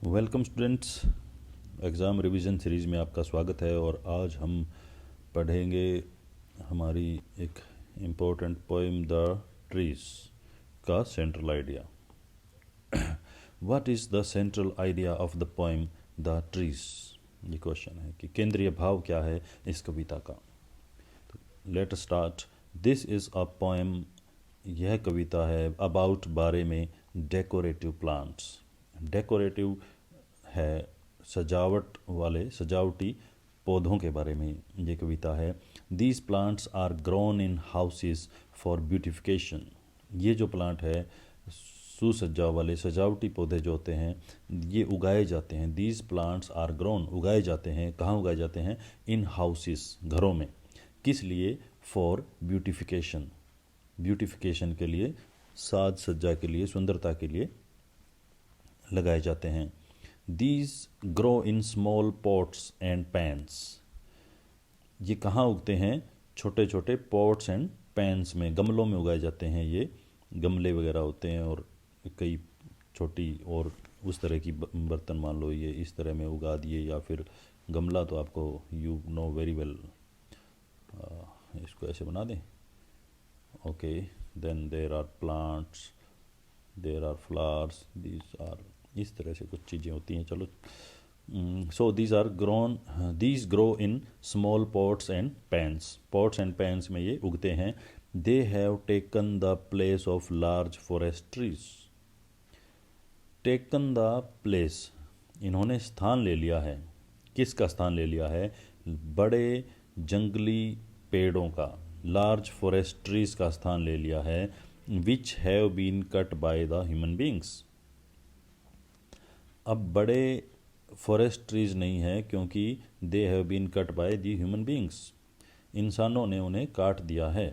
Welcome students. Exam revision series में आपका स्वागत है और आज हम पढ़ेंगे हमारी एक इम्पोर्टेंट पोइम द ट्रीज का central idea. What is the central idea of the poem the trees? ये क्वेश्चन है कि केंद्रीय भाव क्या है इस कविता का। Let start. This is a poem, यह कविता है अबाउट, बारे में, डेकोरेटिव प्लांट्स। डेकोरेटिव है सजावट वाले, सजावटी पौधों के बारे में ये कविता है। These plants are grown in houses for beautification. ये जो प्लांट है, सुसज्जा वाले सजावटी पौधे जो होते हैं, ये उगाए जाते हैं। दीज प्लांट्स आर ग्रोन, उगाए जाते हैं। कहाँ उगाए जाते हैं? इन हाउसेस, घरों में। किस लिए? फॉर ब्यूटिफिकेशन, ब्यूटिफिकेशन के लिए, साज सज्जा के लिए, सुंदरता के लिए लगाए जाते हैं। These grow in small pots and pans. ये कहाँ उगते हैं? छोटे छोटे पॉट्स एंड पैन्स में, गमलों में उगाए जाते हैं। ये गमले वगैरह होते हैं और कई छोटी और उस तरह की बर्तन, मान लो ये इस तरह में उगा दिए, या फिर गमला तो आपको यू नो वेरी वेल, इसको ऐसे बना दें। Okay, then there are plants, there are flowers, these are, इस तरह से कुछ चीज़ें होती हैं। चलो, so these grow in small pots and pans. Pots and pans में ये उगते हैं। They have taken the place of large forest trees. Taken the place, इन्होंने स्थान ले लिया है। किसका स्थान ले लिया है? बड़े जंगली पेड़ों का, लार्ज फॉरेस्ट ट्रीज का स्थान ले लिया है। Which have been cut by the human beings. अब बड़े फॉरेस्ट ट्रीज नहीं है, क्योंकि they have been cut by the human beings, इंसानों ने उन्हें काट दिया है।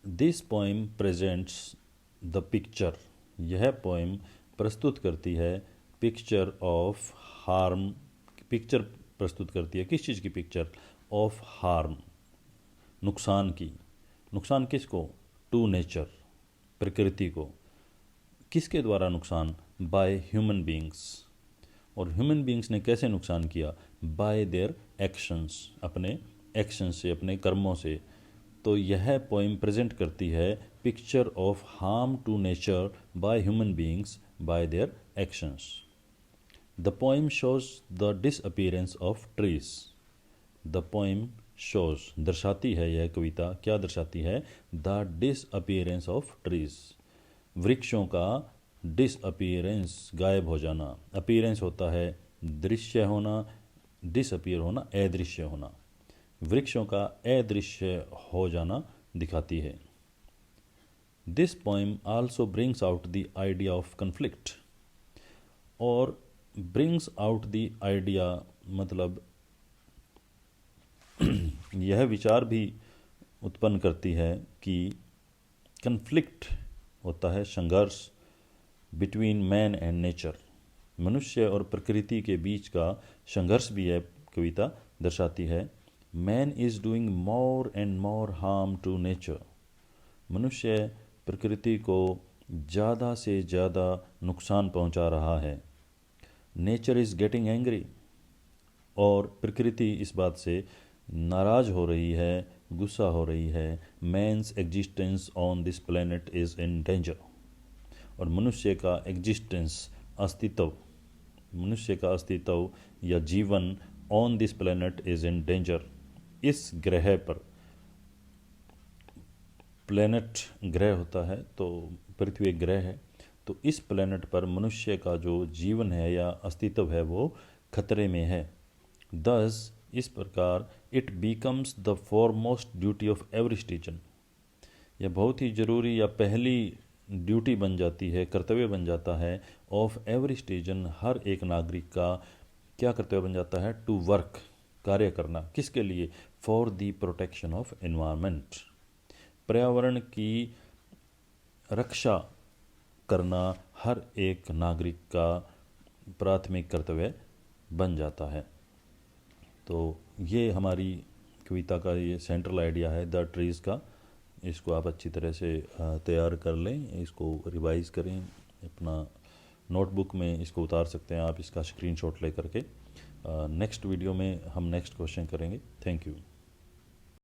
This poem presents the picture. यह पोइम प्रस्तुत करती है पिक्चर ऑफ हार्म। पिक्चर प्रस्तुत करती है किस चीज़ की? पिक्चर ऑफ हार्म, नुकसान की। नुकसान किसको? टू नेचर, प्रकृति को। किसके द्वारा नुकसान? Bye human beings. और ह्यूमन बींग्स ने कैसे नुकसान किया? बाय देयर एक्शंस, अपने एक्शंस से, अपने कर्मों से। तो यह पोइम प्रेजेंट करती है picture of harm to nature by human beings by their actions. The poem shows the disappearance of trees. The poem shows, दर्शाती है यह कविता, क्या दर्शाती है? द डिसअपीयरेंस ऑफ ट्रीज, वृक्षों का डिसअपीयरेंस, गायब हो जाना। अपीयरेंस होता है दृश्य होना, डिसअपीयर होना अदृश्य होना। वृक्षों का अदृश्य हो जाना दिखाती है। This poem also brings out the idea of conflict. और ब्रिंग्स आउट द आइडिया मतलब यह विचार भी उत्पन्न करती है कि कन्फ्लिक्ट होता है, संघर्ष, बिटवीन मैन एंड नेचर, मनुष्य और प्रकृति के बीच का संघर्ष भी यह कविता दर्शाती है। Man is doing more and more harm to nature. मनुष्य प्रकृति को ज़्यादा से ज़्यादा नुकसान पहुंचा रहा है। नेचर इज़ गेटिंग एंग्री, और प्रकृति इस बात से नाराज हो रही है, गुस्सा हो रही है। Man's existence on this planet is in danger. और मनुष्य का एग्जिस्टेंस, अस्तित्व, मनुष्य का अस्तित्व या जीवन on this planet is in danger. इस ग्रह पर, प्लेनेट ग्रह होता है तो पृथ्वी एक ग्रह है, तो इस प्लेनेट पर मनुष्य का जो जीवन है या अस्तित्व है वो खतरे में है। दस, इस प्रकार, it becomes the foremost duty of every citizen. यह बहुत ही ज़रूरी या पहली ड्यूटी बन जाती है, कर्तव्य बन जाता है, ऑफ एवरी सिटीजन, हर एक नागरिक का क्या कर्तव्य बन जाता है? टू वर्क, कार्य करना। किसके लिए? For the protection of environment, पर्यावरण की रक्षा करना हर एक नागरिक का प्राथमिक कर्तव्य बन जाता है। तो ये हमारी कविता का ये सेंट्रल आइडिया है द ट्रीज़ का। इसको आप अच्छी तरह से तैयार कर लें, इसको रिवाइज़ करें, अपना नोटबुक में इसको उतार सकते हैं आप, इसका स्क्रीनशॉट ले करके। नेक्स्ट वीडियो में हम नेक्स्ट क्वेश्चन करेंगे। Thank you.